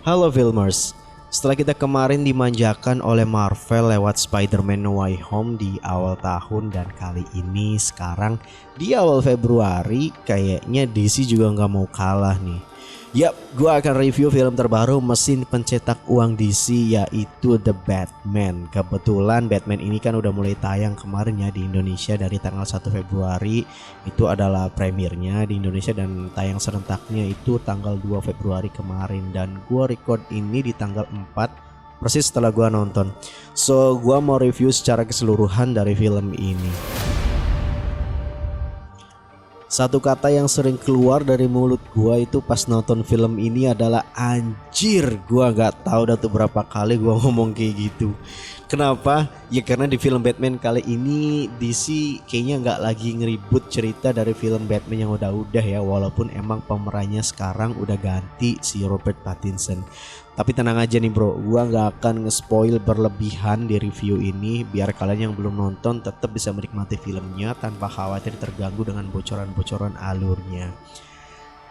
Halo Filmers, setelah kita kemarin dimanjakan oleh Marvel lewat Spider-Man No Way Home di awal tahun dan kali ini sekarang di awal Februari kayaknya DC juga nggak mau kalah nih. Yap, gue akan review film terbaru mesin pencetak uang DC yaitu The Batman. Kebetulan Batman ini kan udah mulai tayang kemarin ya di Indonesia dari tanggal 1 Februari. Itu adalah premiernya di Indonesia dan tayang serentaknya itu tanggal 2 Februari kemarin. Dan gue record ini di tanggal 4 persis setelah gue nonton. So gue mau review secara keseluruhan dari film ini. Satu kata yang sering keluar dari mulut gua itu pas nonton film ini adalah anjir. Gua nggak tahu dah tuh berapa kali gua ngomong kayak gitu. Kenapa? Ya karena di film Batman kali ini DC kayaknya nggak lagi ngeribut cerita dari film Batman yang udah-udah ya. Walaupun emang pemerannya sekarang udah ganti si Robert Pattinson. Tapi tenang aja nih bro, gua nggak akan nge-spoil berlebihan di review ini biar kalian yang belum nonton tetap bisa menikmati filmnya tanpa khawatir terganggu dengan bocoran-bocoran alurnya.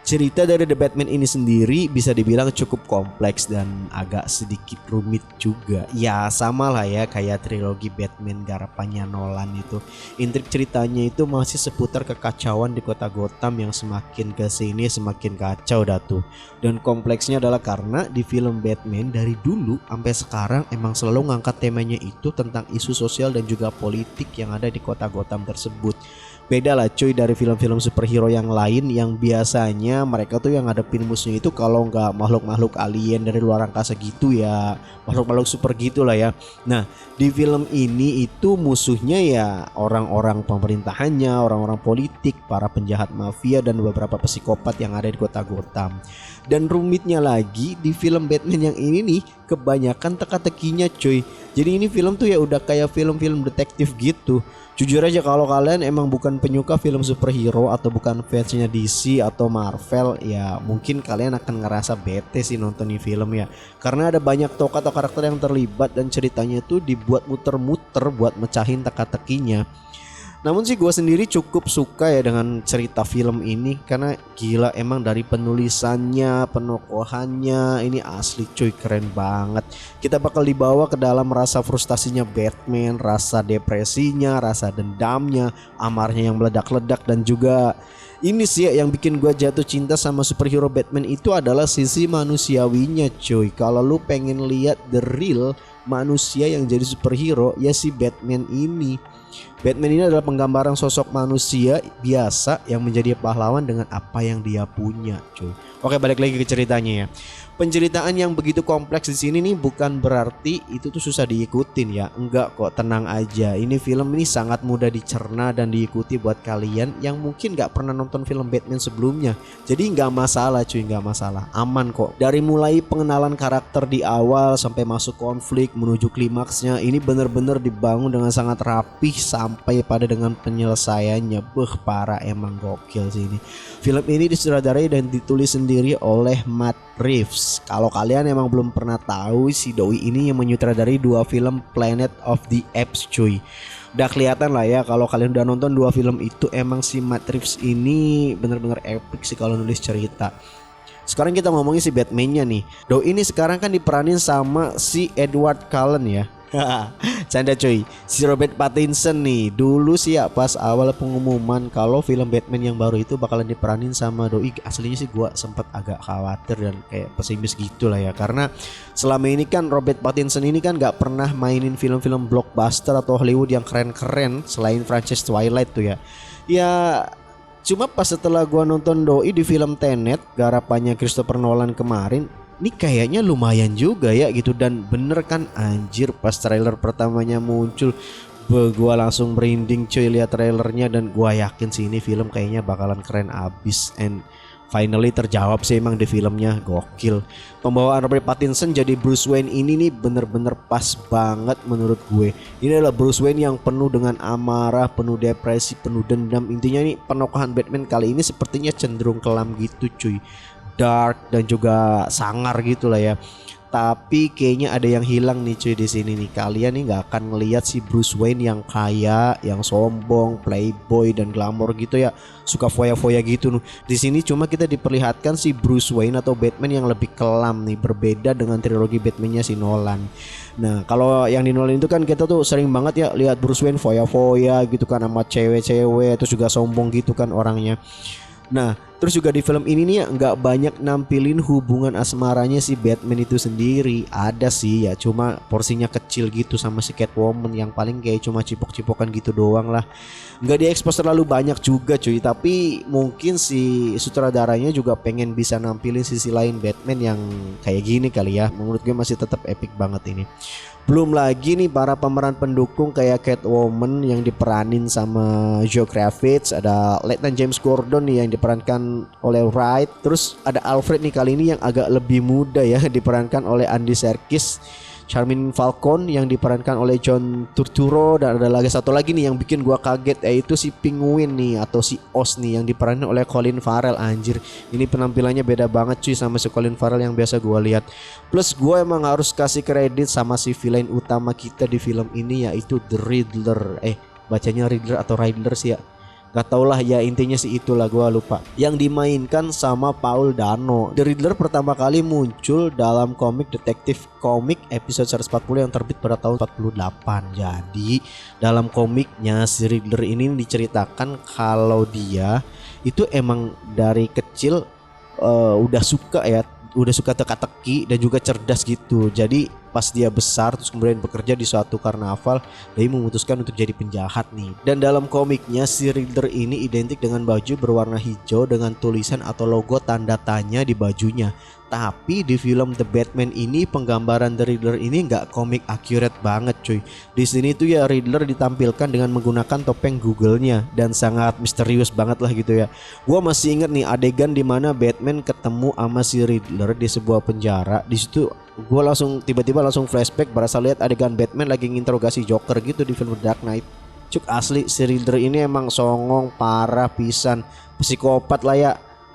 Cerita dari The Batman ini sendiri bisa dibilang cukup kompleks dan agak sedikit rumit juga. Ya sama lah ya kayak trilogi Batman garapannya Nolan itu. Intrik ceritanya itu masih seputar kekacauan di kota Gotham yang semakin kesini semakin kacau datu. Dan kompleksnya adalah karena di film Batman dari dulu sampai sekarang emang selalu ngangkat temanya itu tentang isu sosial dan juga politik yang ada di kota Gotham tersebut. Beda lah cuy dari film-film superhero yang lain yang biasanya mereka tuh yang ngadepin musuhnya itu kalau nggak makhluk-makhluk alien dari luar angkasa gitu ya, makhluk-makhluk super gitu lah ya. Nah di film ini itu musuhnya ya orang-orang pemerintahannya, orang-orang politik, para penjahat mafia dan beberapa psikopat yang ada di kota Gotham. Dan rumitnya lagi di film Batman yang ini nih kebanyakan teka-tekinya cuy. Jadi ini film tuh ya udah kayak film-film detektif gitu. Jujur aja kalau kalian emang bukan penyuka film superhero atau bukan fansnya DC atau Marvel, ya mungkin kalian akan ngerasa bete sih nonton ini film ya. Karena ada banyak tokoh atau karakter yang terlibat dan ceritanya itu dibuat muter-muter buat mecahin teka-tekinya. Namun sih gue sendiri cukup suka ya dengan cerita film ini karena gila emang dari penulisannya, penokohannya ini asli cuy keren banget. Kita bakal dibawa ke dalam rasa frustasinya Batman, rasa depresinya, rasa dendamnya, amarnya yang meledak-ledak dan juga ini sih yang bikin gue jatuh cinta sama superhero Batman itu adalah sisi manusiawinya cuy. Kalau lu pengen lihat the real manusia yang jadi superhero ya si Batman ini. Batman ini adalah penggambaran sosok manusia biasa yang menjadi pahlawan dengan apa yang dia punya, cuy. Oke, balik lagi ke ceritanya ya. Penceritaan yang begitu kompleks di sini nih bukan berarti itu tuh susah diikutin ya. Enggak kok, tenang aja. Ini film ini sangat mudah dicerna dan diikuti buat kalian yang mungkin nggak pernah nonton film Batman sebelumnya. Jadi nggak masalah cuy, nggak masalah. Aman kok. Dari mulai pengenalan karakter di awal sampai masuk konflik menuju klimaksnya ini bener-bener dibangun dengan sangat rapih sampai pada dengan penyelesaiannya. Parah emang gokil sih ini. Film ini disutradarai dan ditulis sendiri oleh Matt Reeves. Kalau kalian emang belum pernah tahu si doi ini yang menyutradarai dua film Planet of the Apes cuy. Udah kelihatan lah ya kalau kalian udah nonton dua film itu emang si Matt Reeves ini bener-bener epic sih kalau nulis cerita. Sekarang kita ngomongin si Batman-nya nih. Doi ini sekarang kan diperanin sama si Edward Cullen ya. Canda cuy. Si Robert Pattinson nih dulu sih ya pas awal pengumuman kalau film Batman yang baru itu bakalan diperanin sama doi, aslinya sih gua sempet agak khawatir dan kayak pesimis gitu lah ya. Karena selama ini kan Robert Pattinson ini kan gak pernah mainin film-film blockbuster atau Hollywood yang keren-keren selain franchise Twilight tuh ya. Ya cuma pas setelah gua nonton doi di film Tenet garapannya Christopher Nolan kemarin, ini kayaknya lumayan juga ya gitu. Dan bener kan anjir pas trailer pertamanya muncul gua langsung merinding cuy lihat trailernya. Dan gua yakin sih ini film kayaknya bakalan keren abis. And finally terjawab sih emang di filmnya gokil. Pembawaan Robert Pattinson jadi Bruce Wayne ini nih bener-bener pas banget menurut gue. Ini adalah Bruce Wayne yang penuh dengan amarah, penuh depresi, penuh dendam. Intinya nih penokohan Batman kali ini sepertinya cenderung kelam gitu cuy, dark dan juga sangar gitu lah ya. Tapi kayaknya ada yang hilang nih cuy di sini nih. Kalian nih nggak akan ngelihat si Bruce Wayne yang kaya, yang sombong, playboy dan glamor gitu ya, suka foya-foya gitu. Di sini cuma kita diperlihatkan si Bruce Wayne atau Batman yang lebih kelam nih, berbeda dengan trilogi Batman-nya si Nolan. Nah kalau yang di Nolan itu kan kita tuh sering banget ya lihat Bruce Wayne foya-foya gitu kan sama cewek-cewek, terus juga sombong gitu kan orangnya. Nah terus juga di film ini nih ya nggak banyak nampilin hubungan asmaranya si Batman itu sendiri. Ada sih ya, cuma porsinya kecil gitu sama si Catwoman yang paling kayak cuma cipok-cipokan gitu doang lah. Nggak diekspos terlalu banyak juga cuy. Tapi mungkin si sutradaranya juga pengen bisa nampilin sisi lain Batman yang kayak gini kali ya. Menurut gue masih tetap epic banget ini. Belum lagi nih para pemeran pendukung kayak Catwoman yang diperanin sama Zoe Kravitz, ada Lieutenant James Gordon nih yang diperankan oleh Wright. Terus ada Alfred nih kali ini yang agak lebih muda ya, diperankan oleh Andy Serkis. Charmin Falcon yang diperankan oleh John Turturro, dan ada lagi satu lagi nih yang bikin gua kaget, yaitu si Penguin nih atau si Oz nih yang diperankan oleh Colin Farrell. Anjir, ini penampilannya beda banget cuy sama si Colin Farrell yang biasa gua lihat. Plus gua emang harus kasih kredit sama si villain utama kita di film ini, yaitu The Riddler. Bacanya Riddler atau Riddler sih ya, gak tau lah ya, intinya sih itulah, gua lupa. Yang dimainkan sama Paul Dano. The Riddler pertama kali muncul dalam komik detektif komik episode 140 yang terbit pada tahun 48. Jadi dalam komiknya si Riddler ini diceritakan kalau dia itu emang dari kecil udah suka teka-teki dan juga cerdas gitu. Jadi pas dia besar terus kemudian bekerja di suatu karnaval, dia memutuskan untuk jadi penjahat nih. Dan dalam komiknya si Riddler ini identik dengan baju berwarna hijau dengan tulisan atau logo tanda tanya di bajunya. Tapi di film The Batman ini penggambaran The Riddler ini nggak komik accurate banget cuy. Di sini tuh ya Riddler ditampilkan dengan menggunakan topeng Google-nya dan sangat misterius banget lah gitu ya. Gua masih inget nih adegan dimana Batman ketemu sama si Riddler di sebuah penjara. Di situ gue tiba-tiba langsung flashback, berasa lihat adegan Batman lagi nginterogasi Joker gitu di film Dark Knight. Cuk, asli si Riddler ini emang songong parah pisan, psikopat lah ya,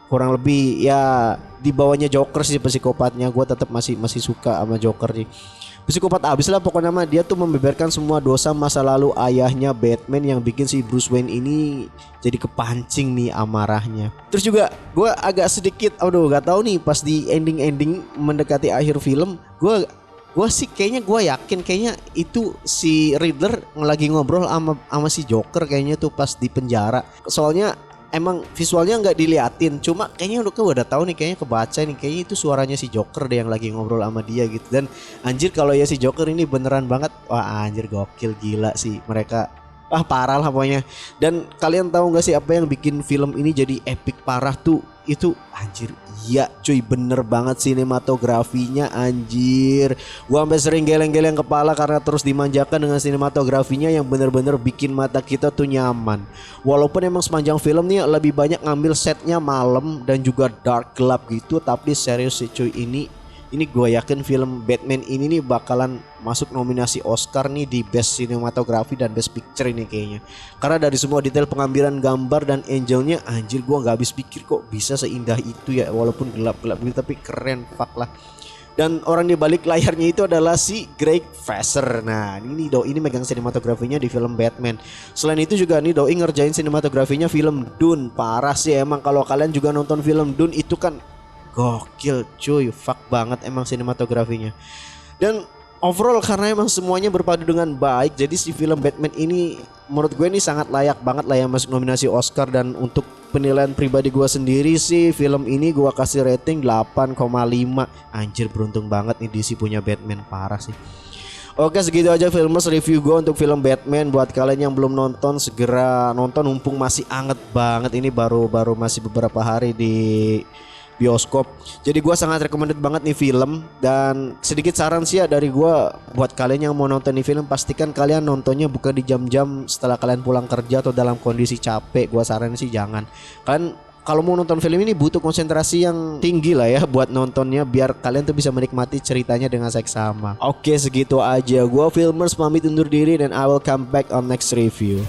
kurang lebih ya di bawahnya Joker sih psikopatnya. Gue tetap masih suka sama Joker sih, psikopat abis lah pokoknya mah. Dia tuh membeberkan semua dosa masa lalu ayahnya Batman yang bikin si Bruce Wayne ini jadi kepancing nih amarahnya. Terus juga gue agak sedikit gak tahu nih pas di ending mendekati akhir film, gue sih gue yakin kayaknya itu si Riddler lagi ngobrol sama si Joker kayaknya tuh pas di penjara. Soalnya emang visualnya nggak diliatin, cuma kayaknya udah tahu nih, kayaknya kebaca nih, kayaknya itu suaranya si Joker deh yang lagi ngobrol sama dia gitu. Dan anjir kalau ya si Joker ini beneran banget, wah anjir gokil gila sih mereka. Parah lah pokoknya. Dan kalian tahu gak sih apa yang bikin film ini jadi epic parah tuh? Itu anjir, iya cuy, bener banget sinematografinya anjir. Gua sampai sering geleng-geleng kepala karena terus dimanjakan dengan sinematografinya yang bener-bener bikin mata kita tuh nyaman. Walaupun emang sepanjang film nih lebih banyak ngambil setnya malam dan juga dark gelap gitu, tapi serius sih cuy, ini gue yakin film Batman ini nih bakalan masuk nominasi Oscar nih di Best Cinematography dan Best Picture ini kayaknya. Karena dari semua detail pengambilan gambar dan angle-nya, anjir gue gak habis pikir kok bisa seindah itu ya, walaupun gelap-gelap gitu tapi keren fuck lah. Dan orang di balik layarnya itu adalah si Greg Fraser. Nah ini Doi megang sinematografinya di film Batman. Selain itu juga nih Doi ngerjain sinematografinya film Dune. Parah sih emang, kalau kalian juga nonton film Dune itu kan gokil cuy, fuck banget emang sinematografinya. Dan overall karena emang semuanya berpadu dengan baik, jadi si film Batman ini menurut gue ini sangat layak banget lah yang masuk nominasi Oscar. Dan untuk penilaian pribadi gue sendiri sih, film ini gue kasih rating 8,5. Anjir beruntung banget nih DC punya Batman, parah sih. Oke, segitu aja Filmers review gue untuk film Batman. Buat kalian yang belum nonton, segera nonton mumpung masih anget banget. Ini baru masih beberapa hari di bioskop. Jadi gue sangat recommended banget nih film. Dan sedikit saran sih ya dari gue, buat kalian yang mau nonton nih film, pastikan kalian nontonnya bukan di jam-jam setelah kalian pulang kerja atau dalam kondisi capek. Gue saran sih jangan. Kalian kalau mau nonton film ini butuh konsentrasi yang tinggi lah ya buat nontonnya, biar kalian tuh bisa menikmati ceritanya dengan seksama. Oke, segitu aja. Gue Filmers pamit undur diri dan I will come back on next review.